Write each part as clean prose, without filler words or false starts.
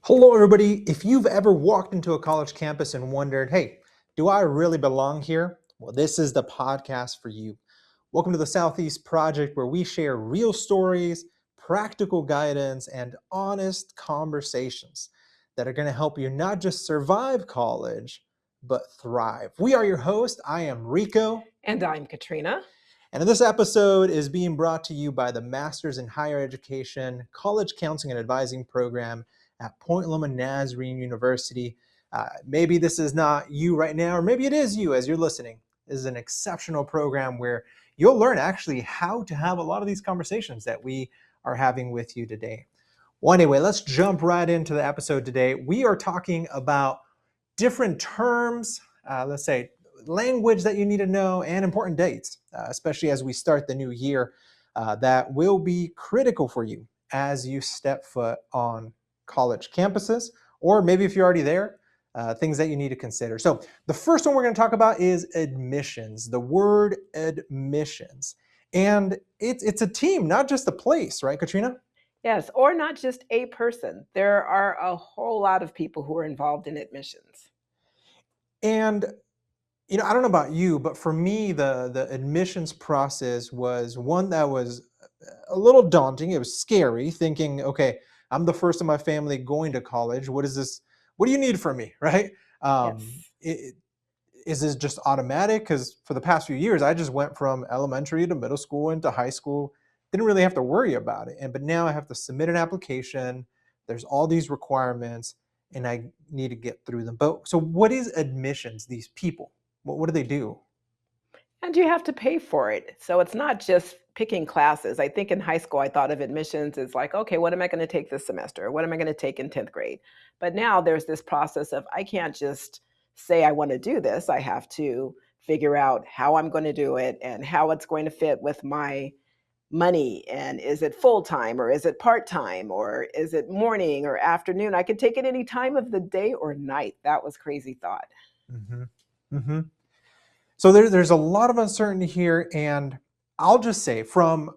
Hello, everybody. If you've ever walked into a college campus and wondered, hey, do I really belong here? Well, this is the podcast for you. Welcome to the Southeast Project, where we share real stories, practical guidance, and honest conversations that are going to help you not just survive college, but thrive. We are your host. I am Rico. And I'm Katrina. And this episode is being brought to you by the Masters in Higher Education College Counseling and Advising Program at Point Loma Nazarene University. Maybe this is not you right now, or maybe it is you as you're listening. This is an exceptional program where you'll learn actually how to have a lot of these conversations that we are having with you today. Well, anyway, let's jump right into the episode today. We are talking about different terms, let's say language that you need to know, and important dates, especially as we start the new year, that will be critical for you as you step foot on college campuses, or maybe if you're already there, things that you need to consider. So the first one we're going to talk about is admissions, the word admissions. And it's a team, not just a place, right, Katrina? Yes, or not just a person. There are a whole lot of people who are involved in admissions. And I don't know about you, but for me, the admissions process was one that was a little daunting. It was scary, thinking, okay, I'm the first in my family going to college. What is this? What do you need from me, right? Yes. Is this just automatic? Because for the past few years, I just went from elementary to middle school into high school. Didn't really have to worry about it. But now I have to submit an application. There's all these requirements, and I need to get through them. But so, what is admissions? These people, what do they do? And you have to pay for it. So it's not just picking classes. I think in high school, I thought of admissions as like, okay, what am I going to take this semester? What am I going to take in 10th grade? But now there's this process of I can't just say I want to do this. I have to figure out how I'm going to do it and how it's going to fit with my money, and is it full time or is it part time or is it morning or afternoon? I could take it any time of the day or night. That was crazy thought. Mm-hmm. Mm-hmm. So there's a lot of uncertainty here, and I'll just say from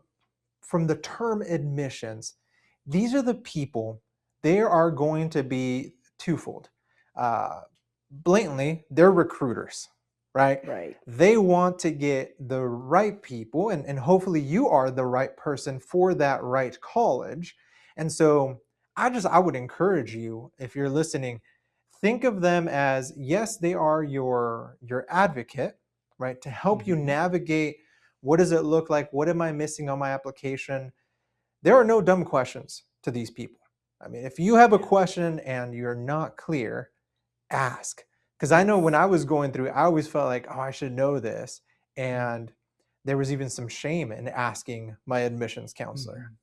the term admissions, these are the people. They are going to be twofold. Uh, Blatantly, they're recruiters, right? Right. They want to get the right people, and hopefully you are the right person for that right college. And so I would encourage you, if you're listening, think of them as, yes, they are your advocate, right? To help you navigate, what does it look like? What am I missing on my application? There are no dumb questions to these people. I mean, if you have a question and you're not clear, ask. Because I know when I was going through, I always felt like, oh, I should know this. And there was even some shame in asking my admissions counselor. Mhm.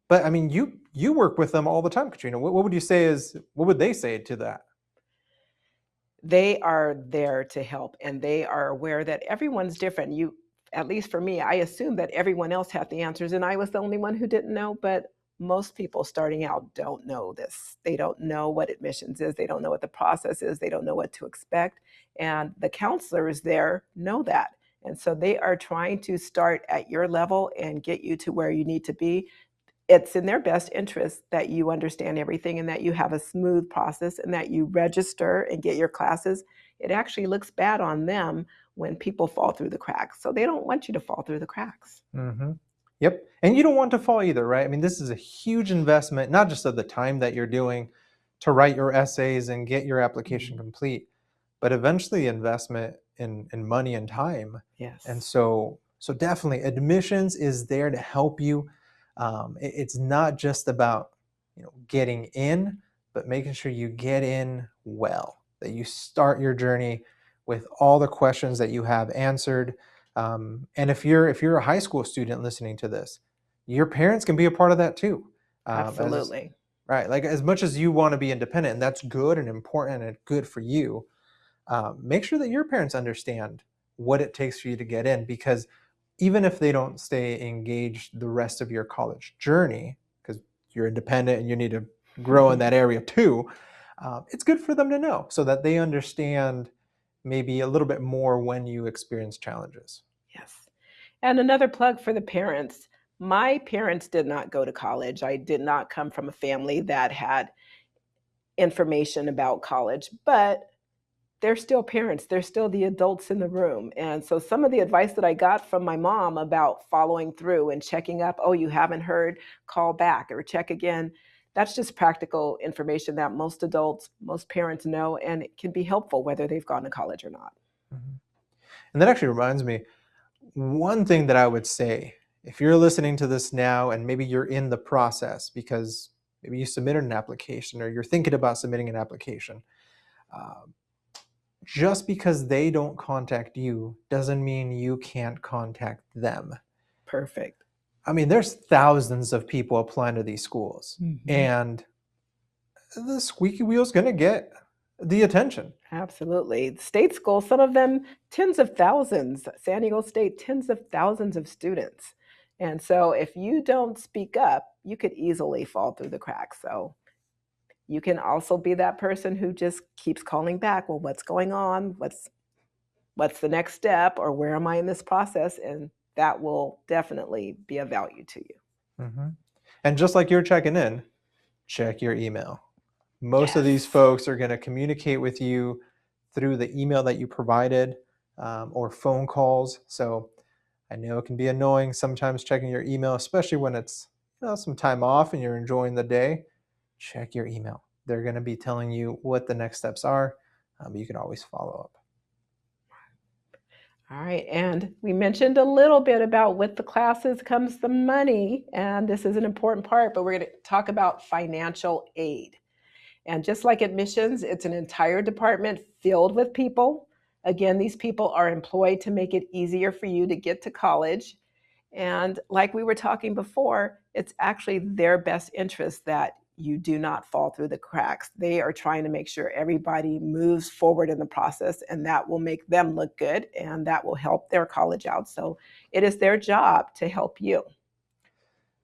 But I mean, you work with them all the time, Katrina. What would you say what would they say to that? They are there to help, and they are aware that everyone's different. At least for me, I assumed that everyone else had the answers and I was the only one who didn't know. But most people starting out don't know this. They don't know what admissions is. They don't know what the process is. They don't know what to expect. And the counselors there know that. And so they are trying to start at your level and get you to where you need to be. It's in their best interest that you understand everything and that you have a smooth process and that you register and get your classes. It actually looks bad on them when people fall through the cracks. So they don't want you to fall through the cracks. Mm-hmm. Yep. And you don't want to fall either, right? I mean, this is a huge investment, not just of the time that you're doing to write your essays and get your application complete, but eventually investment in money and time. And Yes. so definitely admissions is there to help you. It's not just about getting in, but making sure you get in well, that you start your journey with all the questions that you have answered. And if you're a high school student listening to this, your parents can be a part of that too. As Absolutely. Right, like as much as you want to be independent, and that's good and important and good for you. Make sure that your parents understand what it takes for you to get in, because even if they don't stay engaged the rest of your college journey, because you're independent and you need to grow in that area too, it's good for them to know so that they understand maybe a little bit more when you experience challenges. Yes. And another plug for the parents. My parents did not go to college. I did not come from a family that had information about college, but they're still parents. They're still the adults in the room. And so some of the advice that I got from my mom about following through and checking up, oh, you haven't heard, call back or check again. That's just practical information that most adults, most parents know, and it can be helpful whether they've gone to college or not. Mhm. And that actually reminds me, one thing that I would say, if you're listening to this now and maybe you're in the process because maybe you submitted an application or you're thinking about submitting an application, um, just because they don't contact you doesn't mean you can't contact them. Perfect. I mean, there's thousands of people applying to these schools, Mhm. and the squeaky wheel's going to get the attention. Absolutely. State schools, some of them tens of thousands. San Diego State, tens of thousands of students. And so if you don't speak up, you could easily fall through the cracks. So you can also be that person who just keeps calling back. Well, what's going on? What's the next step? Or where am I in this process? And that will definitely be of value to you. Mhm. And just like you're checking in, check your email. Most of these Yes. folks are going to communicate with you through the email that you provided, or phone calls. So I know it can be annoying sometimes checking your email, especially when it's some time off and you're enjoying the day. Check your email. They're going to be telling you what the next steps are. You can always follow up. All right, and we mentioned a little bit about with the classes comes the money, and this is an important part, but we're going to talk about financial aid. And just like admissions, it's an entire department filled with people. Again, these people are employed to make it easier for you to get to college. And like we were talking before, it's actually their best interest that you do not fall through the cracks. They are trying to make sure everybody moves forward in the process, and that will make them look good and that will help their college out. So it is their job to help you.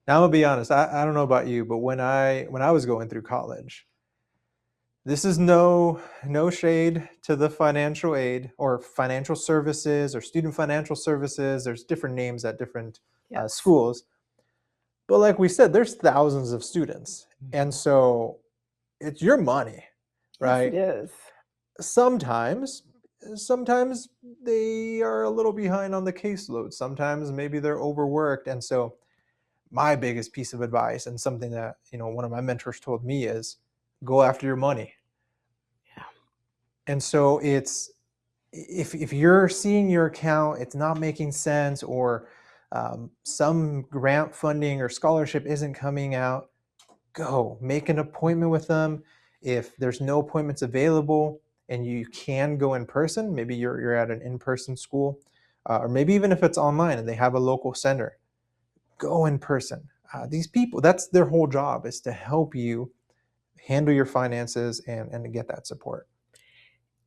Now, I'm gonna be honest. I don't know about you, but when I was going through college, this is no shade to the financial aid or financial services or student financial services. There's different names at different Yes. schools. But like we said, there's thousands of students. And Mhm. so it's your money, Yes, it right? is. Sometimes, sometimes they are a little behind on the caseload. Sometimes maybe they're overworked. And so my biggest piece of advice and something that, one of my mentors told me is go after your money. Yeah. And so it's if you're seeing your account, it's not making sense, or some grant funding or scholarship isn't coming out, go make an appointment with them. If there's no appointments available and you can go in person, maybe you're at an in-person school, or maybe even if it's online and they have a local center, go in person. These people, that's their whole job, is to help you handle your finances and to get that support.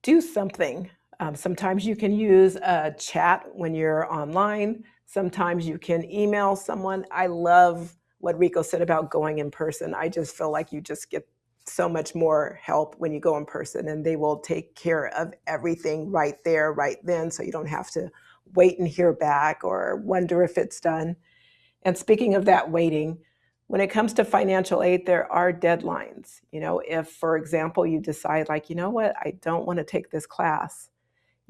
Do something. Sometimes you can use a chat when you're online. Sometimes you can email someone. I love what Rico said about going in person. I just feel like you just get so much more help when you go in person, and they will take care of everything right there, right then, so you don't have to wait and hear back or wonder if it's done. And speaking of that waiting, when it comes to financial aid, there are deadlines. If, for example, you decide, like, you know what, I don't want to take this class,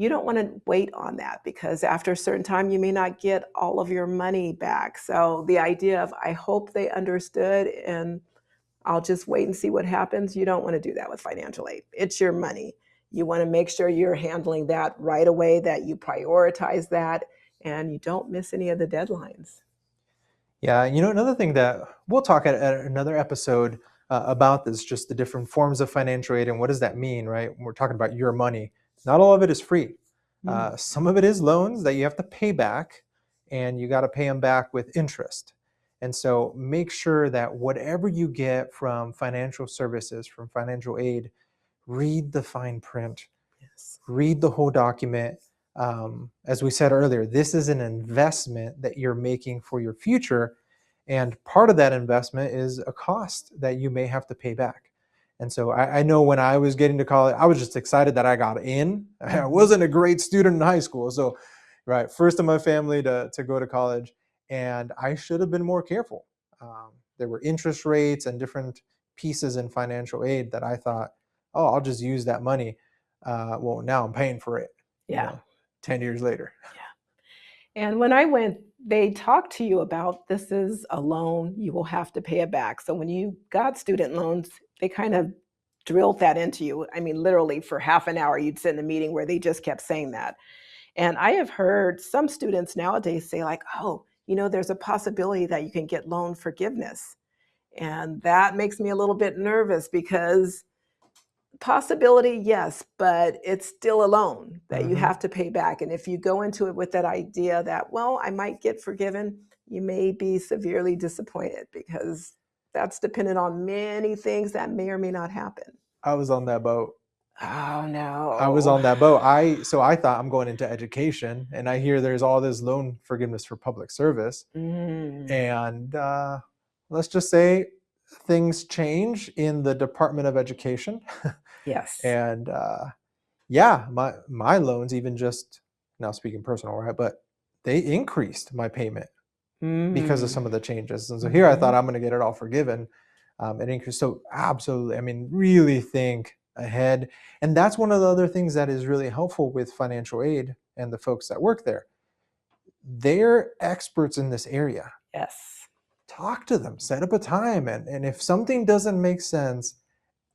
you don't want to wait on that because after a certain time, you may not get all of your money back. So the idea of, I hope they understood and I'll just wait and see what happens, you don't want to do that with financial aid. It's your money. You want to make sure you're handling that right away, that you prioritize that, and you don't miss any of the deadlines. Yeah, another thing that we'll talk at another episode about this, just the different forms of financial aid and what does that mean, right? When we're talking about your money, not all of it is free. Mm. Some of it is loans that you have to pay back, and you got to pay them back with interest. And so make sure that whatever you get from financial services, from financial aid, read the fine print, Yes. read the whole document. As we said earlier, this is an investment that you're making for your future. And part of that investment is a cost that you may have to pay back. And so I know when I was getting to college, I was just excited that I got in. I Mhm. wasn't a great student in high school. So, right, first in my family to go to college. And I should have been more careful. There were interest rates and different pieces in financial aid that I thought, oh, I'll just use that money. Well, now I'm paying for it, Yeah. 10 years later. And when I went, they talked to you about this is a loan, you will have to pay it back. So when you got student loans, they kind of drilled that into you. I mean, literally for half an hour, you'd sit in a meeting where they just kept saying that. And I have heard some students nowadays say, like, oh, there's a possibility that you can get loan forgiveness. And that makes me a little bit nervous because possibility, yes, but it's still a loan that you Hmm. have to pay back. And if you go into it with that idea that, well, I might get forgiven, you may be severely disappointed because that's dependent on many things that may or may not happen. I was on that boat. Oh, I was no. on that boat. So I thought I'm going into education, and I hear there's all this loan forgiveness for public service, Mm, and let's just say things change in the Department of Education, yes. and yeah, my loans even just now speaking personal, right? But they increased my payment because of Mm, some of the changes, and so here I thought mhm. I'm going to get it all forgiven, it increased. So absolutely, I mean, really think ahead, and that's one of the other things that is really helpful with financial aid and the folks that work there. They're experts in this area. Yes, Talk to them, set up a time, and if something doesn't make sense,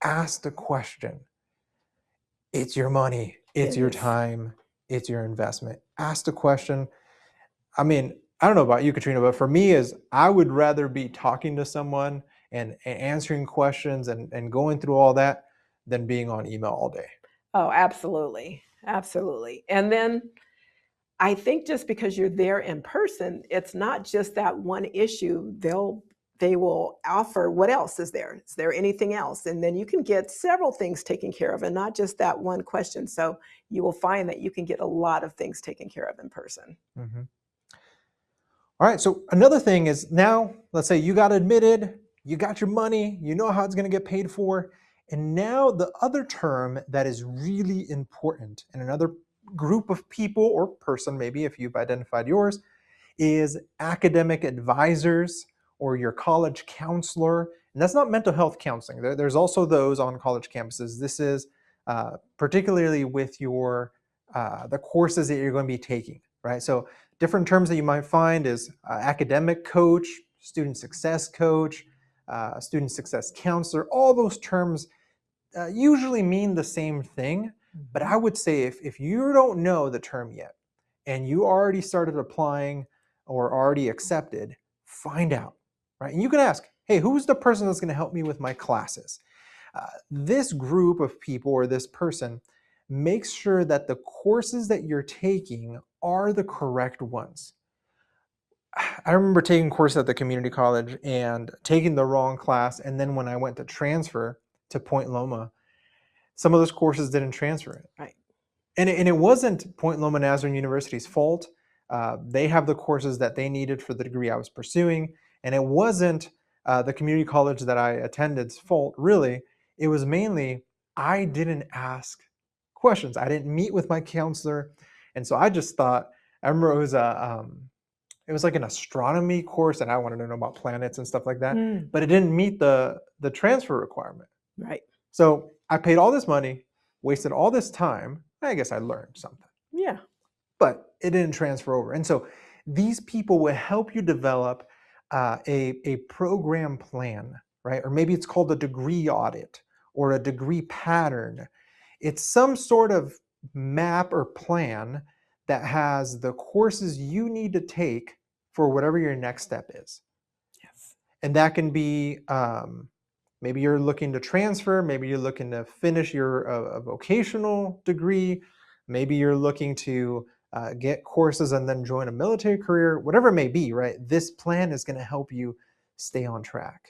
ask the question. It's your money, it's it your is. time, it's your investment. Ask the question. I mean, I don't know about you, Katrina, but for me, is I would rather be talking to someone and answering questions and going through all that than being on email all day. Oh, absolutely. Absolutely. And then I think just because you're there in person, it's not just that one issue. They will offer what else is there? Is there anything else? And then you can get several things taken care of and not just that one question. So you will find that you can get a lot of things taken care of in person. Mhm. All right. So another thing is now, let's say you got admitted, you got your money, you know how it's going to get paid for. And now the other term that is really important, and another group of people or person, maybe if you've identified yours, is academic advisors or your college counselor. And that's not mental health counseling. There's also those on college campuses. This is particularly with your the courses that you're going to be taking, right? So different terms that you might find is academic coach, student success coach, student success counselor. All those terms usually mean the same thing. But Mhm. I would say if you don't know the term yet and you already started applying or already accepted, find out, right? And you can ask, hey, who's the person that's going to help me with my classes? This group of people or this person makes sure that the courses that you're taking are the correct ones. I remember taking courses at the community college and taking the wrong class. And then when I went to transfer to Point Loma, some of those courses didn't transfer it. Right. And it wasn't Point Loma Nazarene University's fault. They have the courses that they needed for the degree I was pursuing. And it wasn't the community college that I attended's fault, really. It was mainly I didn't ask questions. I didn't meet with my counselor. And so I just thought, I remember it was like an astronomy course, and I wanted to know about planets and stuff like that. Mm, But it didn't meet the transfer requirement. right. So I paid all this money, wasted all this time. I guess I learned something, Yeah. but it didn't transfer over. And so these people will help you develop a program plan, right? Or maybe it's called a degree audit or a degree pattern. It's some sort of map or plan that has the courses you need to take for whatever your next step is. Yes. And that can be maybe you're looking to transfer, maybe you're looking to finish your vocational degree, maybe you're looking to get courses and then join a military career, whatever it may be, right? This plan is going to help you stay on track.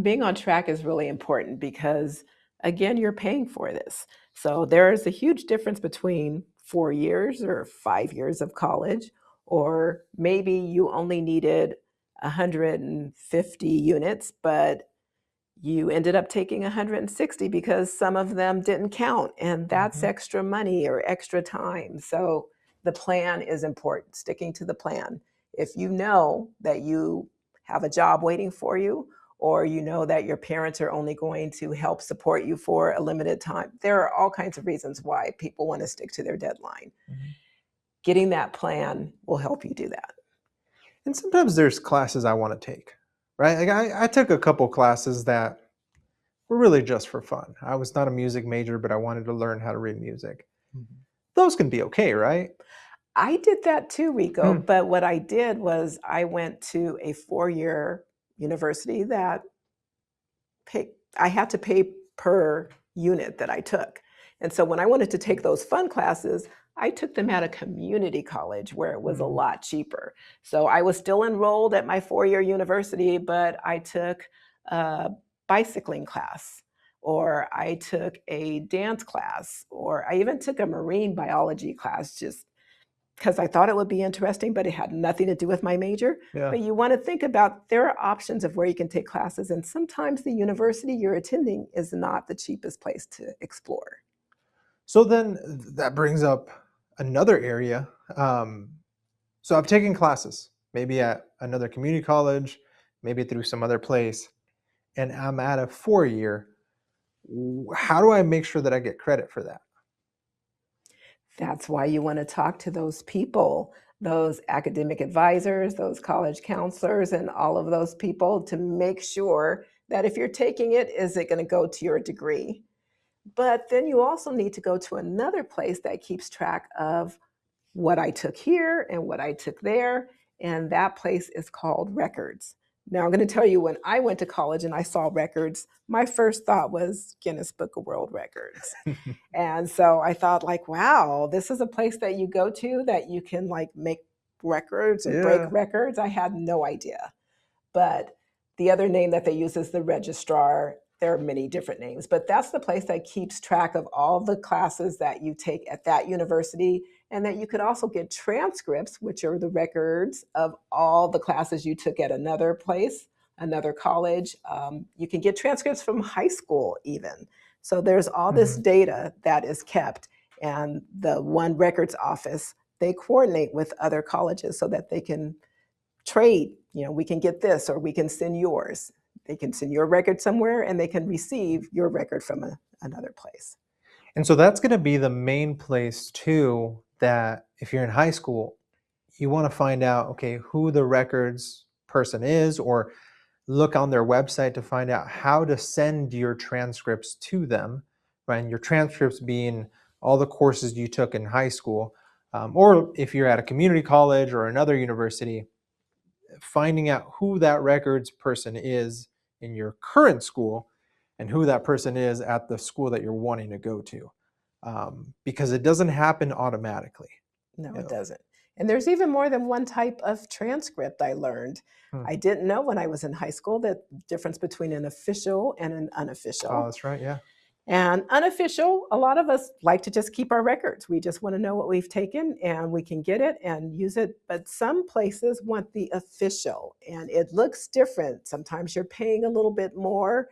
Being on track is really important because, again, you're paying for this. So there is a huge difference between 4 years or 5 years of college, or maybe you only needed 150 units, but you ended up taking 160 because some of them didn't count, and that's Mhm. extra money or extra time. So the plan is important, sticking to the plan. If you know that you have a job waiting for you, or you know that your parents are only going to help support you for a limited time. There are all kinds of reasons why people want to stick to their deadline. Mhm. Getting that plan will help you do that. And sometimes there's classes I want to take, right? Like I took a couple classes that were really just for fun. I was not a music major, but I wanted to learn how to read music. Mhm. Those can be okay, right? I did that too, Rico, Hmm. but what I did was I went to a 4-year university that I had to pay per unit that I took. And so when I wanted to take those fun classes, I took them at a community college where it was a Mm. lot cheaper. So I was still enrolled at my 4-year university, but I took a bicycling class, or I took a dance class, or I even took a marine biology class just because I thought it would be interesting, but it had nothing to do with my major. Yeah. But you want to think about, there are options of where you can take classes, and sometimes the university you're attending is not the cheapest place to explore. So then that brings up another area. Um, so I've taken classes, maybe at another community college, maybe through some other place, and I'm at a 4 year. How do I make sure that I get credit for that? That's why you want to talk to those people, those academic advisors, those college counselors, and all of those people to make sure that if you're taking it, is it going to go to your degree? But then you also need to go to another place that keeps track of what I took here and what I took there. And that place is called records. Now, I'm going to tell you, when I went to college and I saw records, my first thought was Guinness Book of World Records. And so I thought, like, wow, this is a place that you go to that you can like make records or break Yeah. records. I had no idea. But the other name that they use is the registrar. There are many different names, but that's the place that keeps track of all the classes that you take at that university, and that you could also get transcripts, which are the records of all the classes you took at another place, another college. You can get transcripts from high school, even. So there's all this Mhm. data that is kept, and the one records office, they coordinate with other colleges so that they can trade. We can get this, or we can send yours. They can send your record somewhere, and they can receive your record from another place. And so that's going to be the main place too, that if you're in high school, you want to find out, okay, who the records person is, or look on their website to find out how to send your transcripts to them, right? And your transcripts being all the courses you took in high school, or if you're at a community college or another university, finding out who that records person is in your current school and who that person is at the school that you're wanting to go to, because it doesn't happen automatically. No, You it know? doesn't. And there's even more than one type of transcript, I learned. Hmm. I didn't know when I was in high school the difference between an official and an Oh, unofficial. that's right. Yeah. And unofficial, a lot of us like to just keep our records. We just want to know what we've taken and we can get it and use it. But some places want the official, and it looks different. Sometimes you're paying a little bit more.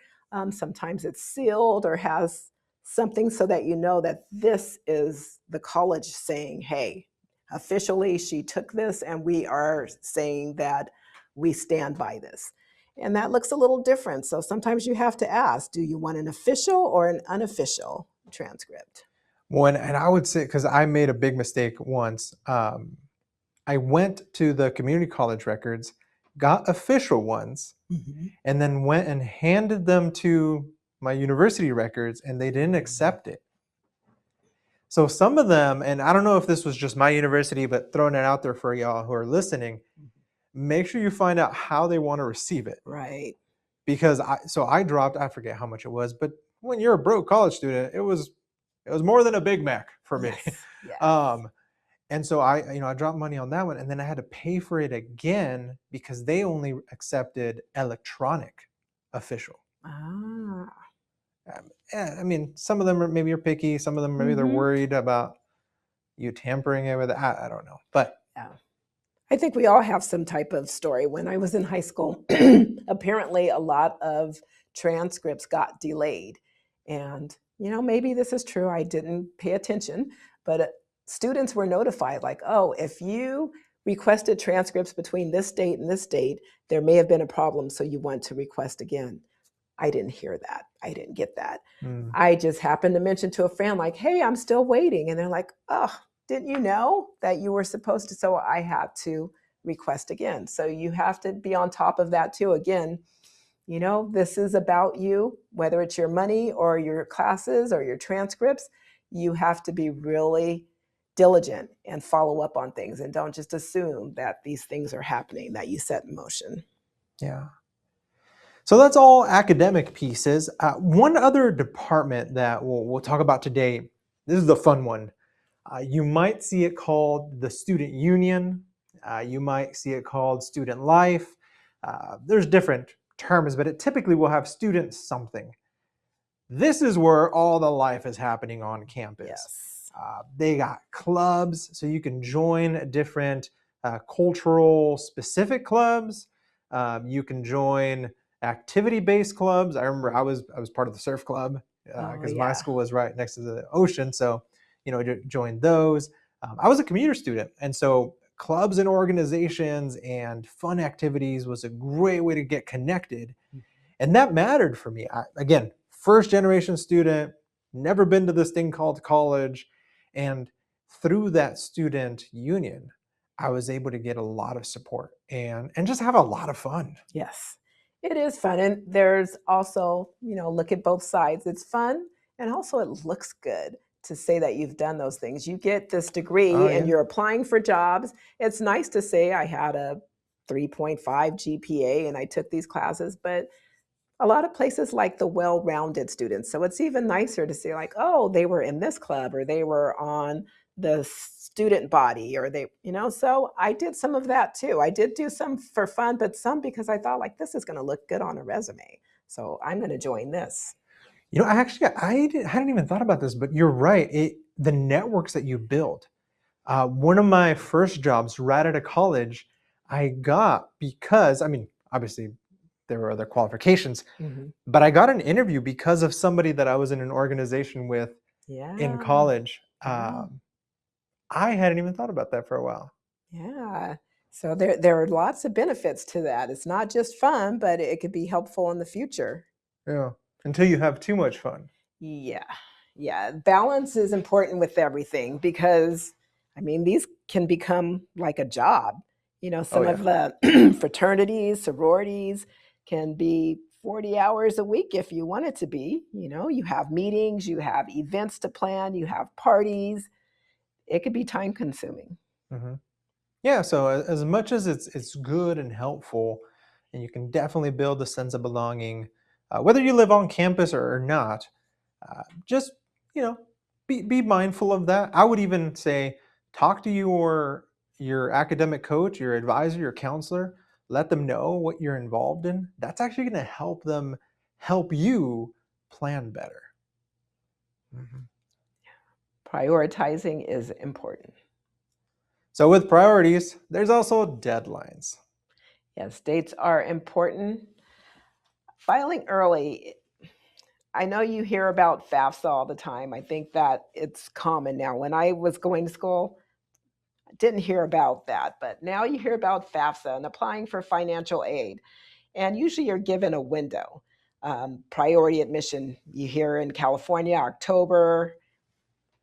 Sometimes it's sealed or has something so that you know that this is the college saying, hey, officially she took this, and we are saying that we stand by this. And that looks a little different. So sometimes you have to ask, do you want an official or an unofficial transcript? One, and I would say, because I made a big mistake once. I went to the community college records, got official ones, Mhm. and then went and handed them to my university records, and they didn't accept it. So some of them, and I don't know if this was just my university, but throwing it out there for y'all who are listening, make sure you find out how they want to receive it. Right. Because I dropped, I forget how much it was, but when you're a broke college student, it was more than a Big Mac for me. Yes. Yes. um, and so I dropped money on that one, and then I had to pay for it again because they only accepted electronic official. Ah. Yeah, I mean, some of them maybe are picky, some of them maybe they're Hmm. worried about you tampering it with it. I don't know, but Yeah. I think we all have some type of story. When I was in high school, apparently a lot of transcripts got delayed. And, maybe this is true. I didn't pay attention, but students were notified like, oh, if you requested transcripts between this date and this date. There may have been a problem, so you want to request again. I didn't hear that. I didn't get that. Mm. I just happened to mention to a friend, like, hey, I'm still waiting. And they're like, oh, didn't you know that you were supposed to? So I had to request again. So you have to be on top of that too. Again, this is about you, whether it's your money or your classes or your transcripts. You have to be really diligent and follow up on things, and don't just assume that these things are happening that you set in motion. Yeah. So that's all academic pieces. One other department that we'll talk about today, this is the fun one. You might see it called the Student Union. You might see it called Student Life. There's different terms, but it typically will have student something. This is where all the life is happening on campus. Yes. They got clubs, so you can join different cultural specific clubs. You can join activity-based clubs. I remember I was part of the surf club because my school was right next to the ocean, so joined those. I was a commuter student, and so clubs and organizations and fun activities was a great way to get connected, and that mattered for me. Again, first generation student, never been to this thing called college, and through that student union, I was able to get a lot of support and just have a lot of fun. Yes, it is fun. And there's also, look at both sides. It's fun, and also it looks good to say that you've done those things. You get this degree Oh, and yeah. you're applying for jobs. It's nice to say I had a 3.5 GPA and I took these classes, but a lot of places like the well-rounded students. So it's even nicer to say, like, oh, they were in this club, or they were on the student body, or so I did some of that too. I did do some for fun, but some because I thought, like, this is going to look good on a resume, so I'm going to join this. I hadn't even thought about this, but you're right. The networks that you build. One of my first jobs right out of college, I got because, obviously there were other qualifications, but I got an interview because of somebody that I was in an organization with in Yeah. college. Yeah. I hadn't even thought about that for a while. Yeah. So there are lots of benefits to that. It's not just fun, but it could be helpful in the future. Yeah. Until you have too much fun. Yeah. Yeah. Balance is important with everything because, these can become like a job. Some of the fraternities, sororities can be 40 hours a week if you want it to be. You have meetings, you have events to plan, you have parties. It could be time consuming. Mm-hmm. Yeah, so as much as it's good and helpful, and you can definitely build a sense of belonging, whether you live on campus or not, just you know, be mindful of that. I would even say talk to your academic coach, your advisor, your counselor. Let them know what you're involved in. That's actually going to help them help you plan better. Mhm. Prioritizing is important. So with priorities, there's also deadlines. Yes, dates are important. Filing early, I know you hear about FAFSA all the time. I think that it's common now. When I was going to school, I didn't hear about that, but now you hear about FAFSA and applying for financial aid. And usually you're given a window. Priority admission, you hear in California, October,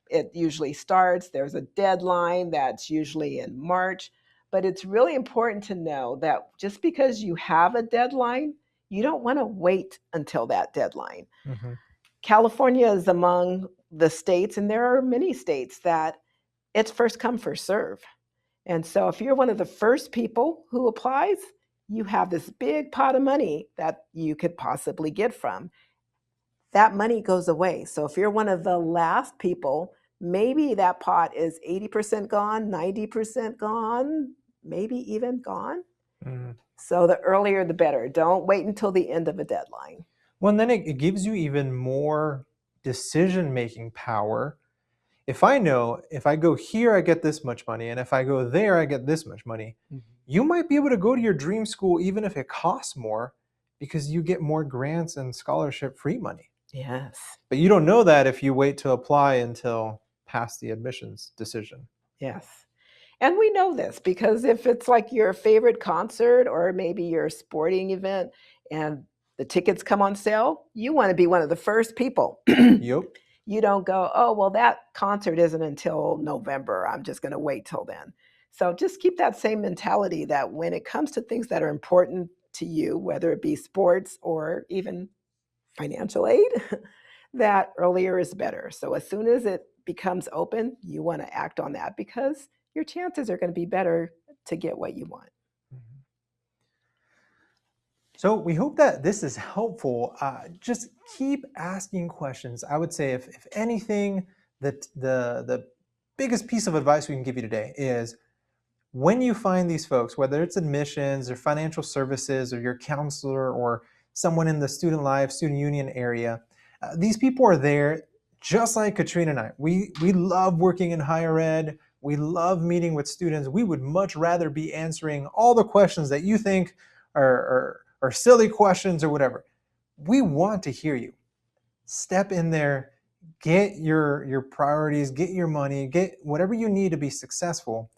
it usually starts. There's a deadline that's usually in March. But it's really important to know that just because you have a deadline, you don't want to wait until that deadline. Mhm. California is among the states, and there are many states that it's first come, first serve. And so if you're one of the first people who applies, you have this big pot of money that you could possibly get from. That money goes away. So if you're one of the last people, maybe that pot is 80% gone, 90% gone, maybe even gone. Mm. So the earlier the better. Don't wait until the end of a deadline. Well, and then it gives you even more decision-making power. If I know if I go here, I get this much money, and if I go there, I get this much money, you might be able to go to your dream school even if it costs more because you get more grants and scholarship free money. Yes. But you don't know that if you wait to apply until past the admissions decision. Yes. And we know this because if it's like your favorite concert or maybe your sporting event and the tickets come on sale, you want to be one of the first people. Yep. You don't go, oh, well, that concert isn't until November. I'm just going to wait till then. So just keep that same mentality that when it comes to things that are important to you, whether it be sports or even financial aid, that earlier is better. So as soon as it becomes open, you want to act on that because your chances are going to be better to get what you want. Mhm. So we hope that this is helpful. Just keep asking questions. I would say, if anything, that the biggest piece of advice we can give you today is, when you find these folks, whether it's admissions or financial services or your counselor or someone in the student life, student union area, these people are there just like Katrina and I. We love working in higher ed. We love meeting with students. We would much rather be answering all the questions that you think are silly questions or whatever. We want to hear you. Step in there, get your priorities, get your money, get whatever you need to be successful.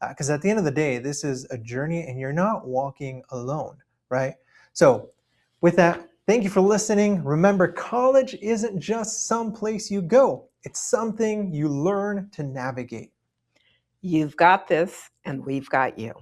Because at the end of the day, this is a journey and you're not walking alone, right? So with that, thank you for listening. Remember, college isn't just some place you go. It's something you learn to navigate. You've got this, and we've got you.